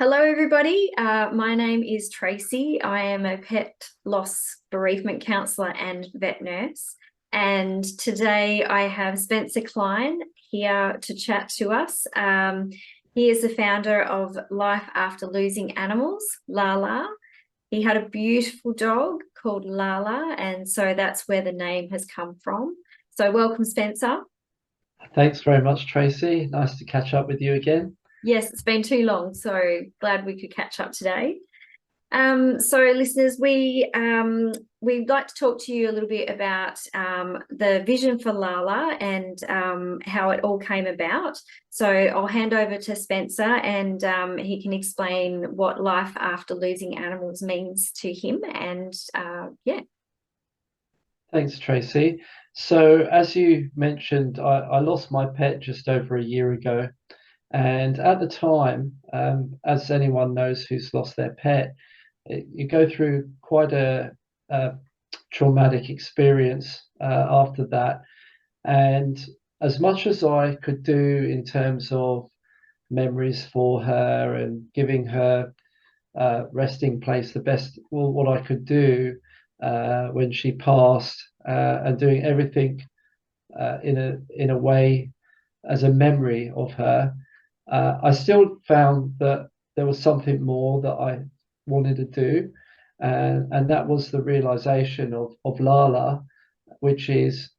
Hello, everybody. My name is Tracy. I am a pet loss bereavement counsellor and vet nurse. And today I have Spencer Klein here to chat to us. He is the founder of Life After Losing Animals, Lala. He had a beautiful dog called Lala, and so that's where the name has come from. So welcome, Spencer. Thanks very much, Tracy. Nice to catch up with you again. Yes, it's been too long, so glad we could catch up today. So listeners, we'd like to talk to you a little bit about the vision for Lala and how it all came about. So I'll hand over to Spencer and he can explain what life after losing animals means to him. And yeah. Thanks, Tracy. So, as you mentioned, I lost my pet just over a year ago. And at the time, as anyone knows who's lost their pet, you go through quite a traumatic experience after that. And as much as I could do in terms of memories for her and giving her resting place the best, well, what I could do when she passed, and doing everything in a way as a memory of her. I still found that there was something more that I wanted to do, and that was the realization of Lala, which is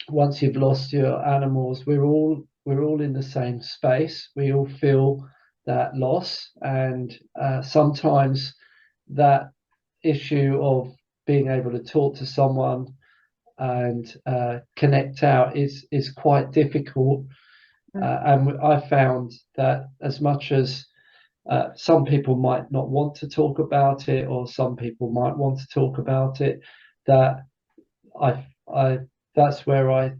once you've lost your animals, we're all in the same space. We all feel that loss, and sometimes that issue of being able to talk to someone and connect out is quite difficult. And I found that as much as some people might not want to talk about it, or some people might want to talk about it, that I that's where I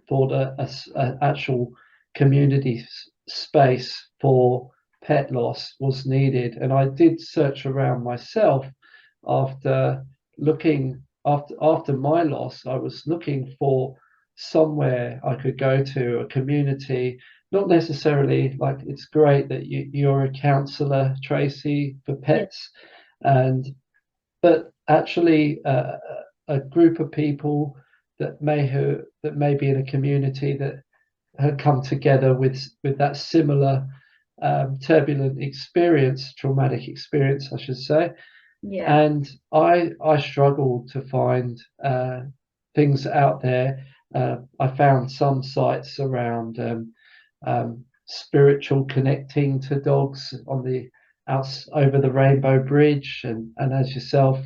thought a actual community space for pet loss was needed. And I did search around myself after looking after my loss. I was looking for somewhere I could go to, a community. Not necessarily like it's great that you're a counselor, Tracy, for Yeah. pets, and but actually a group of people that may be in a community that had come together with that similar turbulent experience, traumatic experience, I should say. Yeah. And I struggled to find things out there. I found some sites around spiritual connecting to dogs on the outs over the Rainbow Bridge, and as yourself,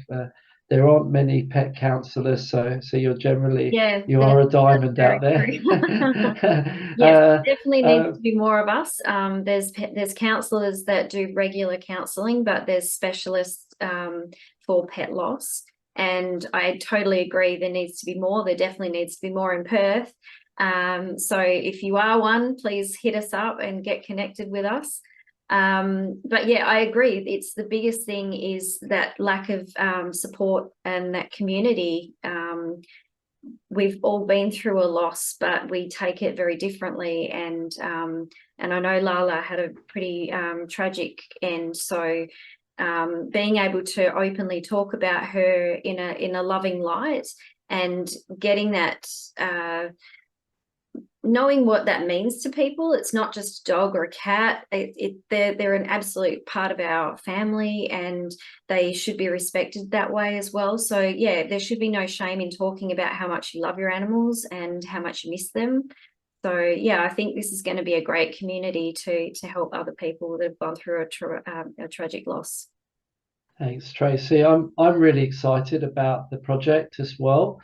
there aren't many pet counselors, so Yeah, you are a that's diamond out very there. true. Yes, uh, definitely needs uh, to be more of us. There's counselors that do regular counseling, but there's specialists for pet loss. And I totally agree. There needs to be more. There definitely needs to be more in Perth. So if you are one, please hit us up and get connected with us. But yeah, I agree. It's the biggest thing is that lack of support and that community. We've all been through a loss, but we take it very differently. And I know Lala had a pretty tragic end. So being able to openly talk about her in a loving light and getting that knowing what that means to people. It's not just a dog or a cat. They're an absolute part of our family, and they should be respected that way as well. So yeah, there should be no shame in talking about how much you love your animals and how much you miss them. So yeah, I think this is going to be a great community to help other people that have gone through a tragic loss. Thanks, Tracy. I'm really excited about the project as well.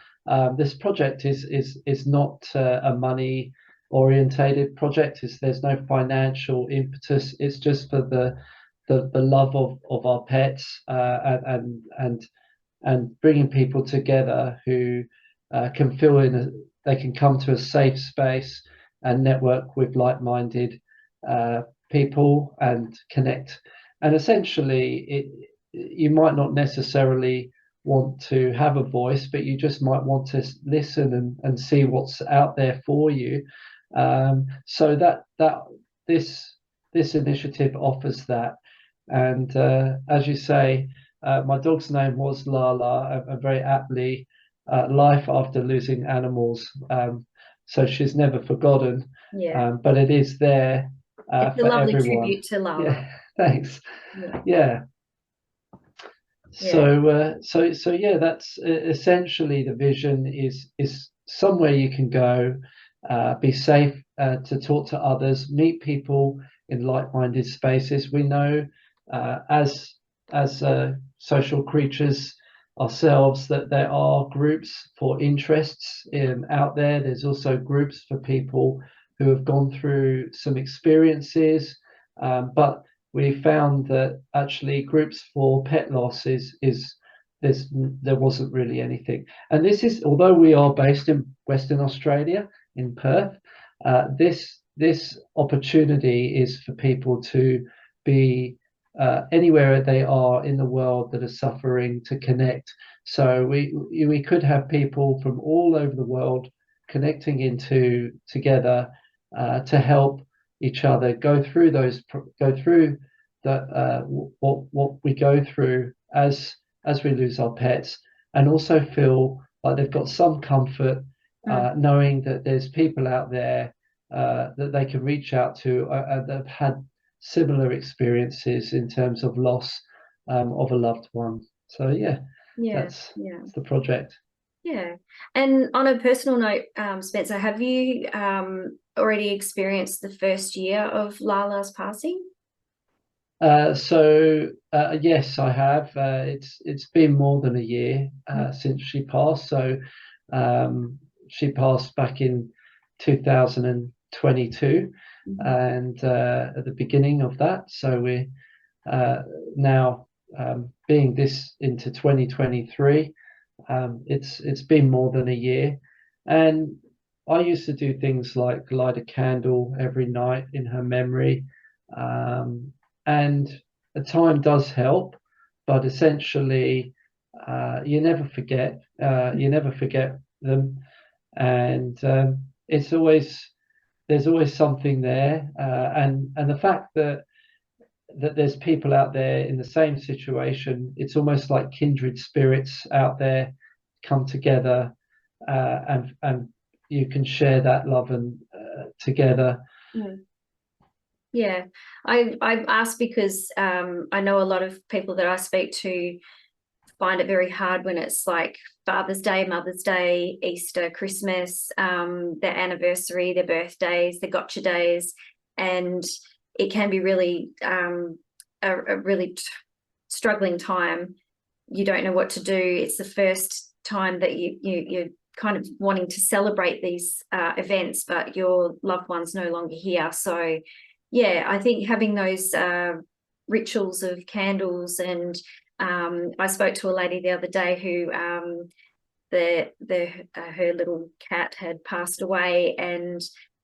This project is not a money orientated project. There's no financial impetus. It's just for the love of our pets, and bringing people together who can feel they can come to a safe space and network with like-minded people and connect. And essentially, you might not necessarily want to have a voice, but you just might want to listen and see what's out there for you. So that this initiative offers that. And as you say, my dog's name was Lala, and very aptly, life after losing animals. So she's never forgotten, Yeah. but it is there It's a for lovely everyone. tribute to Lala. Yeah, thanks. Yeah. Yeah. Yeah. So yeah, that's essentially the vision is somewhere you can go, be safe, to talk to others, meet people in like-minded spaces. We know, as social creatures ourselves, that there are groups for interests in out there. There's also groups for people who have gone through some experiences, but we found that actually groups for pet loss is there wasn't really anything. And this is, although we are based in Western Australia, in Perth, this opportunity is for people to be anywhere they are in the world that are suffering, to connect. So we could have people from all over the world connecting into together, to help each other go through that, what we go through as we lose our pets, and also feel like they've got some comfort, knowing that there's people out there that they can reach out to, that have had similar experiences in terms of loss, of a loved one. So yeah, Yeah. that's Yeah. the project. Yeah. And on a personal note, Spencer, have you already experienced the first year of Lala's passing? Yes, I have. It's been more than a year since she passed. So um, she passed back in 2022, and at the beginning of that. So we're now, being this into 2023. It's been more than a year, and I used to do things like light a candle every night in her memory, and the time does help, but essentially, you never forget. You never forget them, and it's always there's always something there, and the fact that there's people out there in the same situation. It's almost like kindred spirits out there come together, and you can share that love and together. Mm. Yeah, I asked because I know a lot of people that I speak to find it very hard when it's like Father's Day, Mother's Day, Easter, Christmas, their anniversary, their birthdays, their gotcha days, and it can be really a really struggling time. You don't know what to do. It's the first time that you're kind of wanting to celebrate these events, but your loved one's no longer here. So yeah, I think having those rituals of candles, and I spoke to a lady the other day who her little cat had passed away, and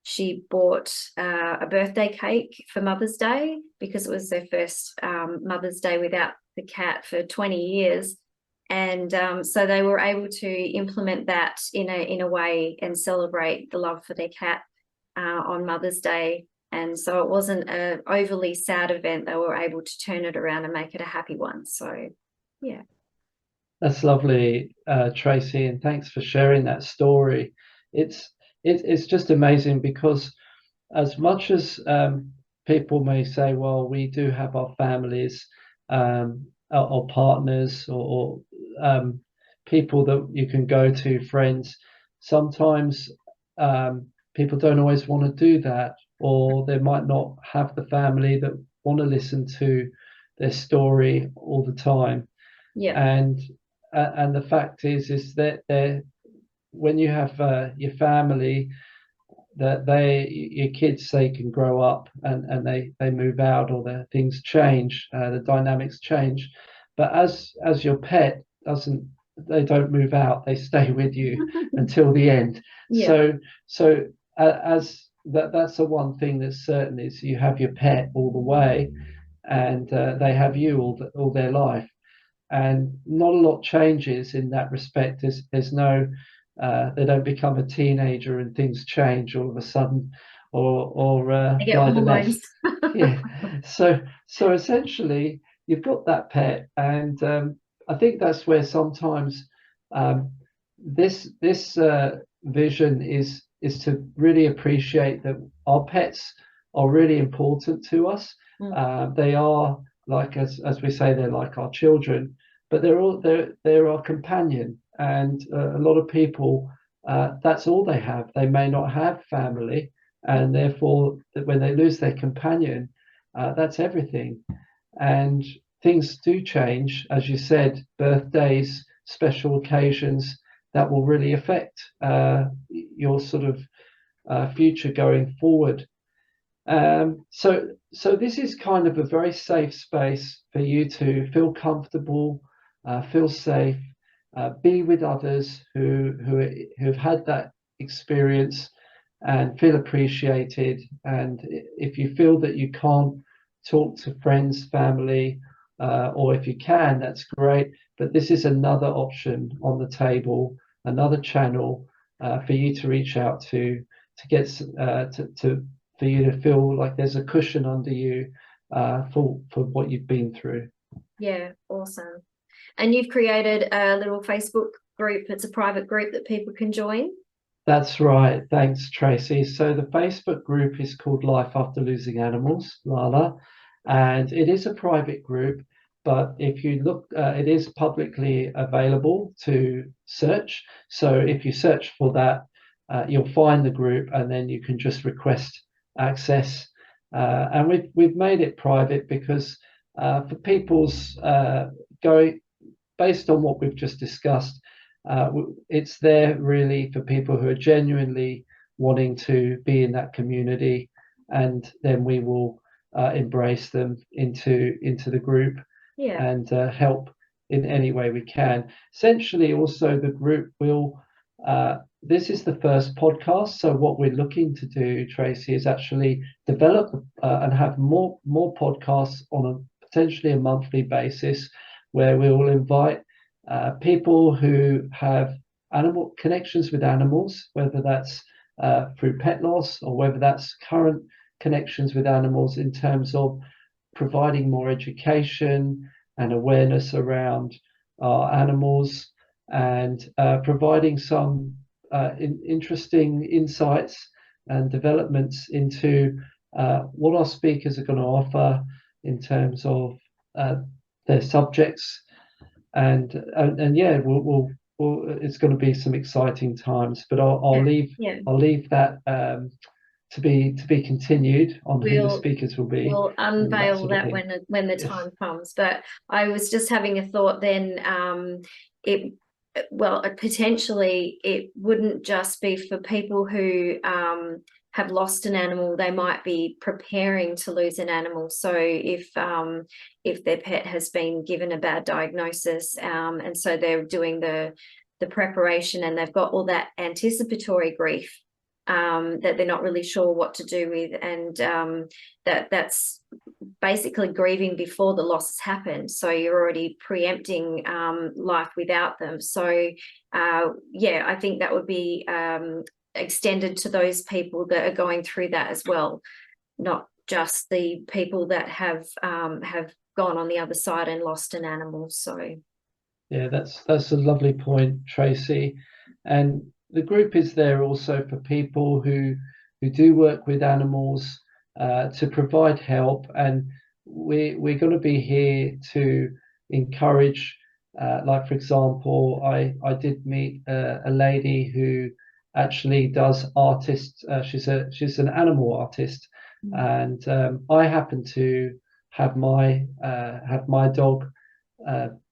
she bought a birthday cake for Mother's Day because it was their first Mother's Day without the cat for 20 years. And so they were able to implement that in a way and celebrate the love for their cat on Mother's Day. And so it wasn't an overly sad event. They were able to turn it around and make it a happy one. So, yeah. That's lovely, Tracy, and thanks for sharing that story. It's it's just amazing because, as much as people may say, well, we do have our families, or partners, or people that you can go to, friends. Sometimes people don't always want to do that, or they might not have the family that want to listen to their story all the time. Yeah. And the fact is that when you have your family, that your kids, they can grow up, and they move out, or the things change, the dynamics change, but as your pet doesn't, they don't move out, they stay with you until the end. Yeah. As that's the one thing that's certain, is you have your pet all the way, and they have you all their life, and not a lot changes in that respect. There's no, they don't become a teenager and things change all of a sudden, or I get fly the hormones. nest. Yeah. So essentially, you've got that pet, and I think that's where sometimes um, this vision is to really appreciate that our pets are really important to us. Mm. They are like, as we say, they're like our children, but they're our companion, and a lot of people, that's all they have. They may not have family, and therefore when they lose their companion, that's everything. And things do change, as you said, birthdays, special occasions, that will really affect your sort of future going forward. So this is kind of a very safe space for you to feel comfortable, feel safe, be with others who've had that experience and feel appreciated. And if you feel that you can't talk to friends, family, or if you can, that's great. But this is another option on the table, another channel for you to reach out to get to for you to feel like there's a cushion under you for what you've been through. Yeah, awesome. And you've created a little Facebook group. It's a private group that people can join. That's right. Thanks, Tracy. So the Facebook group is called Life After Losing Animals, Lala, and it is a private group. But if you look, it is publicly available to search. So if you search for that, you'll find the group, and then you can just request access. And we've made it private because for people's going based on what we've just discussed, it's there really for people who are genuinely wanting to be in that community, and then we will embrace them into the group Yeah. and help in any way we can. Essentially, also the group will. This is the first podcast, so what we're looking to do, Tracy, is actually develop and have more podcasts on a potentially a monthly basis, where we will invite people who have animal connections with animals, whether that's through pet loss or whether that's current connections with animals in terms of providing more education and awareness around our animals, and providing some interesting insights and developments into what our speakers are going to offer in terms of their subjects. And yeah, it's going to be some exciting times, but I'll leave that to be continued on who the We'll speakers will be we'll and that unveil sort of that thing. when the Yes. time comes. But I was just having a thought then, it potentially it wouldn't just be for people who have lost an animal. They might be preparing to lose an animal. So if their pet has been given a bad diagnosis, and so they're doing the preparation, and they've got all that anticipatory grief that they're not really sure what to do with, and that's basically grieving before the loss has happened. So you're already preempting life without them. So yeah, I think that would be extended to those people that are going through that as well, not just the people that have gone on the other side and lost an animal. So yeah, that's a lovely point, Tracy. And the group is there also for people who do work with animals to provide help, and we're going to be here to encourage. Like for example, I did meet a lady who actually does artists. She's an animal artist, and I happen to have my dog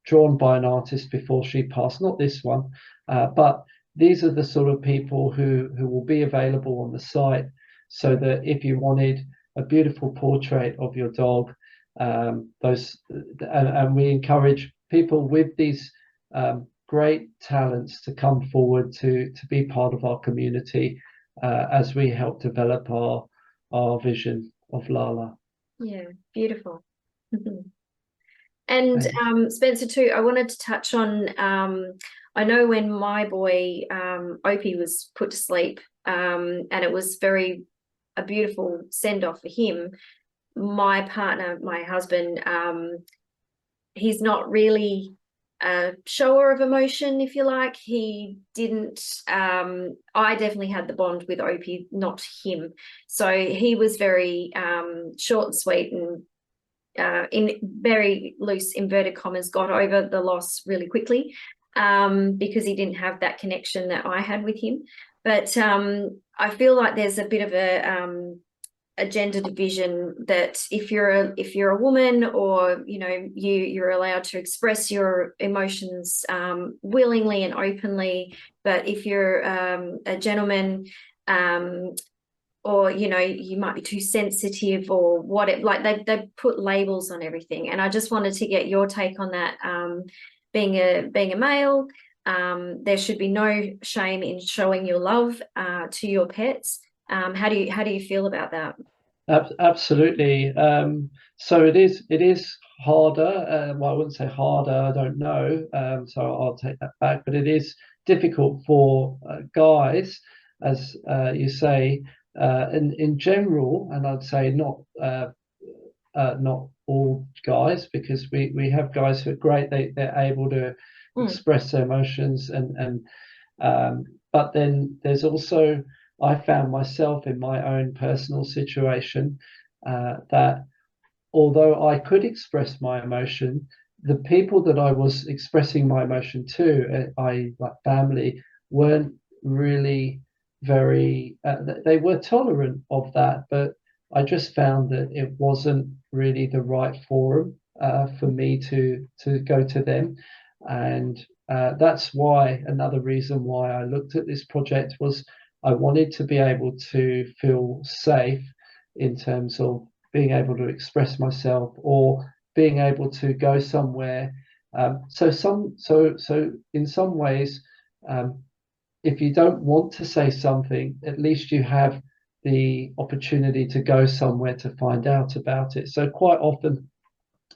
drawn by an artist before she passed. Not this one, but these are the sort of people who will be available on the site, so that if you wanted a beautiful portrait of your dog, and we encourage people with these great talents to come forward to be part of our community as we help develop our vision of Lala. yeah, beautiful. And Thanks. Spencer too, I wanted to touch on, I know when my boy Opie was put to sleep, and it was very a beautiful send off for him. My partner, my husband, he's not really a shower of emotion, if you like. He didn't, I definitely had the bond with Opie, not him. So he was very short and sweet, and in very loose inverted commas, got over the loss really quickly, because he didn't have that connection that I had with him. But I feel like there's a bit of a gender division, that if you're a woman, or you're allowed to express your emotions willingly and openly, but if you're a gentleman, or you might be too sensitive, or what it like, they put labels on everything. And I just wanted to get your take on that. Being a male, there should be no shame in showing your love to your pets. How do you feel about that? Absolutely. So it is harder. Well, I wouldn't say harder. I don't know. So I'll take that back. But it is difficult for guys, as you say, in general. And I'd say not all guys, because we have guys who are great. They're able to express their emotions, and but then there's also, I found myself in my own personal situation, that although I could express my emotion, the people that I was expressing my emotion to, like family, weren't really very, they were tolerant of that, but I just found that it wasn't really the right forum for me to go to them. And that's why, another reason why I looked at this project was I wanted to be able to feel safe in terms of being able to express myself, or being able to go somewhere. So in some ways, if you don't want to say something, at least you have the opportunity to go somewhere to find out about it. So quite often,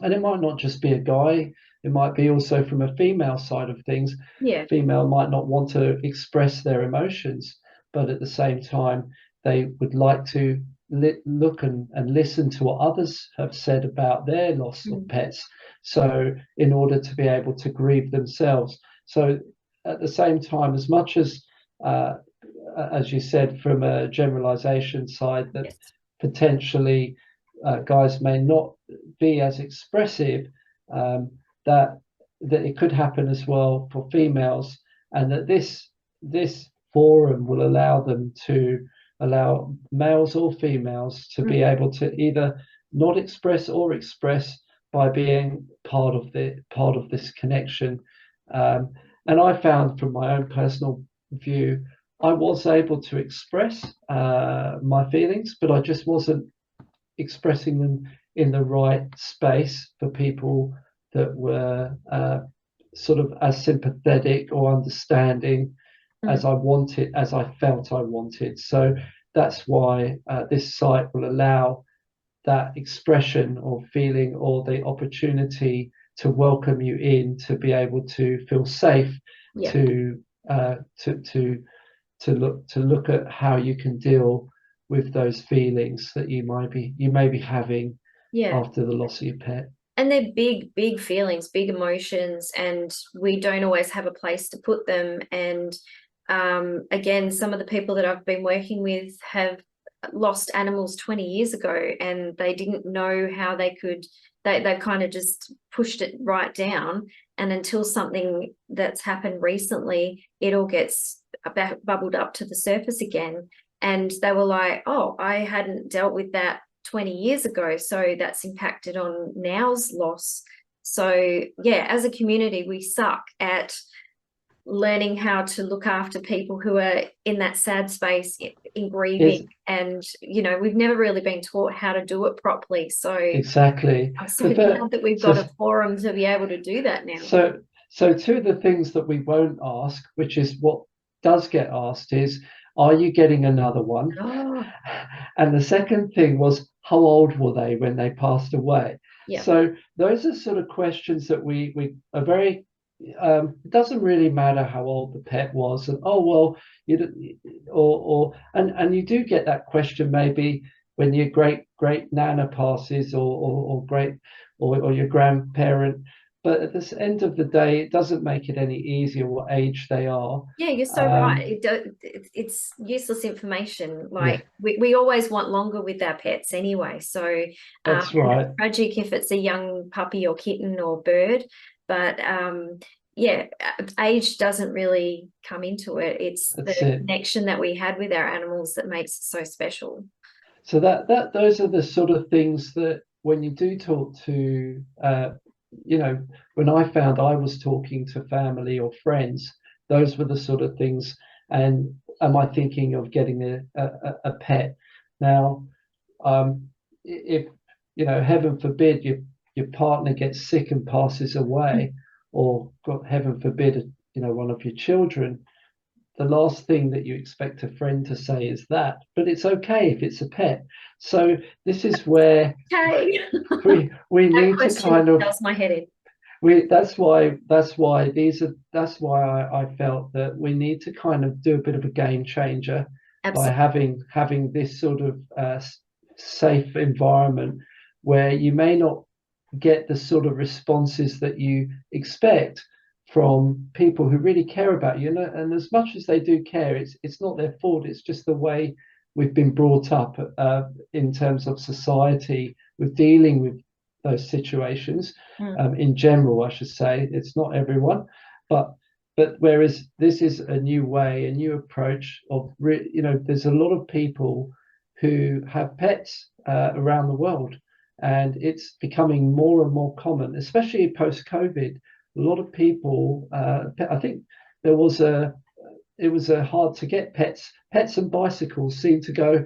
and it might not just be a guy, it might be also from a female side of things. Yeah. Female might not want to express their emotions, but at the same time, they would like to look and listen to what others have said about their loss of pets. So in order to be able to grieve themselves. So at the same time, as you said, from a generalization side, that Yes. potentially guys may not be as expressive, that it could happen as well for females, and that this forum will allow males or females to be able to either not express or express by being part of this connection. And I found, from my own personal view, I was able to express my feelings, but I just wasn't expressing them in the right space for people that were sort of as sympathetic or understanding as I felt I wanted. So that's why this site will allow that expression or feeling, or the opportunity to welcome you in, to be able to feel safe, Yeah. to look at how you can deal with those feelings that you may be having after the loss of your pet. And they're big feelings, big emotions, and we don't always have a place to put them. And again, some of the people that I've been working with have lost animals 20 years ago, and they didn't know how they could, they kind of just pushed it right down. And until something that's happened recently, it all gets bubbled up to the surface again. And they were like, oh, I hadn't dealt with that 20 years ago, so that's impacted on now's loss. So yeah, as a community, we suck at learning how to look after people who are in that sad space, in grieving. And we've never really been taught how to do it properly. So exactly, I'm so glad that we've got a forum to be able to do that now. So two of the things that we won't ask, which is what does get asked, is, are you getting another one? And the second thing was, how old were they when they passed away? Yeah. So those are sort of questions that we are very it doesn't really matter how old the pet was, and oh well, and you do get that question maybe when your great nana passes, or great, or your grandparent. But at the end of the day, it doesn't make it any easier what age they are. Yeah, you're so right. It's useless information. Yeah, Like we always want longer with our pets anyway. So that's and it's right. tragic if it's a young puppy or kitten or bird. But yeah, age doesn't really come into it. It's the That's it. connection that we had with our animals that makes it so special. So those are the sort of things that when you do talk to, you know, when I found I was talking to family or friends, those were the sort of things. And am I thinking of getting a pet? Now, if heaven forbid, your partner gets sick and passes away, or God heaven forbid, one of your children, the last thing that you expect a friend to say is that, but it's okay if it's a pet. So this is where Okay. we That need to question kind of does my head in. that's why I felt that we need to kind of do a bit of a game changer by Absolutely. having this sort of safe environment where you may not get the sort of responses that you expect from people who really care about you. And as much as they do care, it's not their fault. It's just the way we've been brought up in terms of society with dealing with those situations. Mm. In general, I should say, it's not everyone, but whereas this is a new way, a new approach of there's a lot of people who have pets around the world, and it's becoming more and more common, especially post COVID. A lot of people, I think there was a it was a hard to get pets. Pets and bicycles seem to go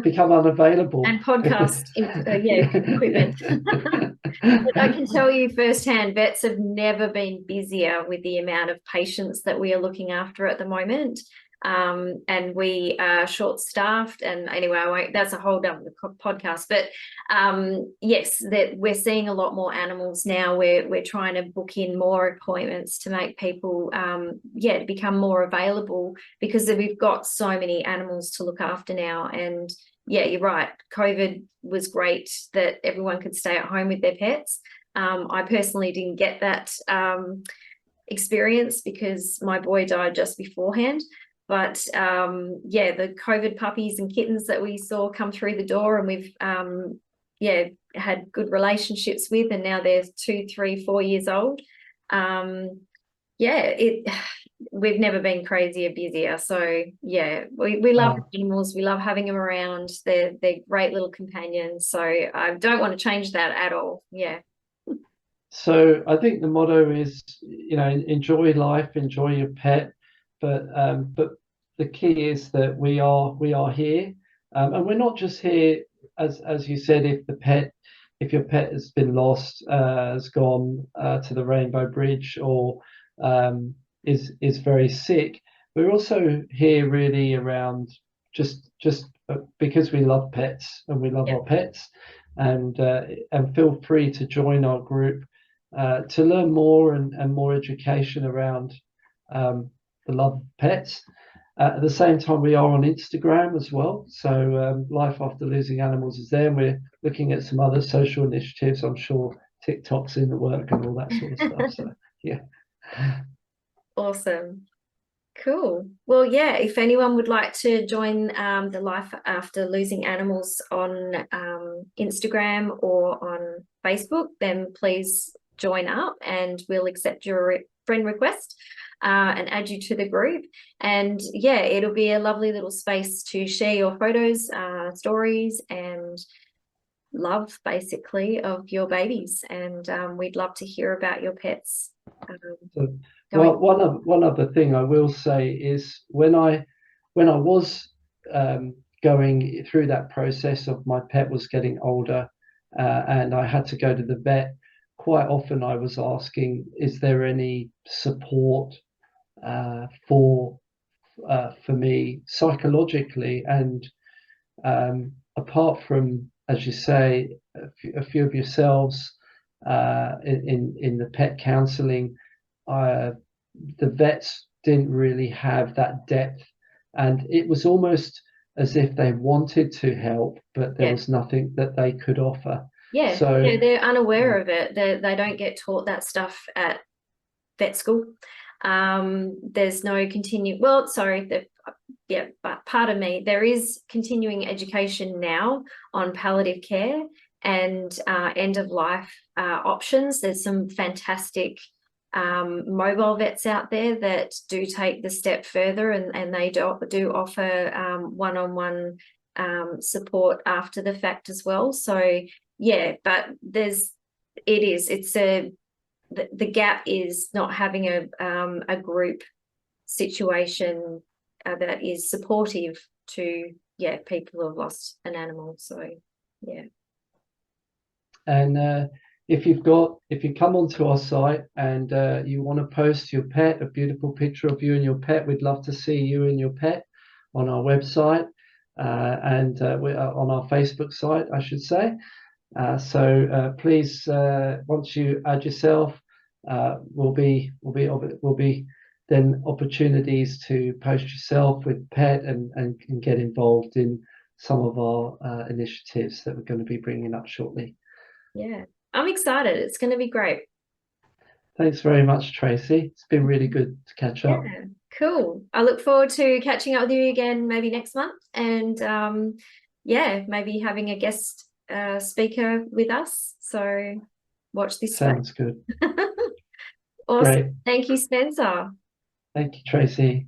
become unavailable. And podcast, yeah, equipment. But I can tell you firsthand, vets have never been busier with the amount of patients that we are looking after at the moment. And we are short-staffed. And anyway, that's a whole other podcast. But yes, that we're seeing a lot more animals now. We're trying to book in more appointments to make people, to become more available, because we've got so many animals to look after now. And yeah, you're right. COVID was great that everyone could stay at home with their pets. I personally didn't get that experience because my boy died just beforehand. But the COVID puppies and kittens that we saw come through the door, and we've had good relationships with, and now they're 2, 3, 4 years old. We've never been crazier, busier. So yeah, we love animals. We love having them around. They're great little companions. So I don't want to change that at all. Yeah. So I think the motto is, enjoy life, enjoy your pet, but the key is that we are here, and we're not just here as you said. If your pet has been lost, has gone to the Rainbow Bridge, or is very sick, we're also here really around just because we love pets and we love Yeah. our pets, and feel free to join our group to learn more and more education around the love of pets. At the same time, we are on Instagram as well. So Life After Losing Animals is there, and we're looking at some other social initiatives. I'm sure TikTok's in the work and all that sort of stuff. So yeah. Awesome. Cool. Well, yeah, if anyone would like to join the Life After Losing Animals on Instagram or on Facebook, then please join up and we'll accept your friend request and add you to the group. And yeah, it'll be a lovely little space to share your photos, stories, and love basically of your babies. And we'd love to hear about your pets. So, Going. one other thing I will say is when I was going through that process of my pet was getting older, and I had to go to the vet. Quite often, I was asking, "Is there any support for me psychologically?" And apart from, as you say, a few of yourselves in the pet counselling, the vets didn't really have that depth, and it was almost as if they wanted to help, but there Yeah. was nothing that they could offer. Yeah. So Yeah. They're unaware of it. They don't get taught that stuff at vet school. There's no well, sorry, yeah, but pardon me, there is continuing education now on palliative care and end of life options. There's some fantastic mobile vets out there that do take the step further, and they do offer one-on-one support after the fact as well. So yeah, but the gap is not having a group situation that is supportive to people who have lost an animal. So yeah. And if you come onto our site and you want to post your pet, a beautiful picture of you and your pet, we'd love to see you and your pet on our website, and we're on our Facebook site, I should say. So please, once you add yourself, will be then opportunities to post yourself with pet and get involved in some of our initiatives that we're going to be bringing up shortly. Yeah, I'm excited. It's going to be great. Thanks very much, Tracy. It's been really good to catch up. Yeah, cool. I look forward to catching up with you again maybe next month, and yeah, maybe having a guest speaker with us. So watch this space. Sounds good. Awesome. Great. Thank you, Spencer. Thank you, Tracy.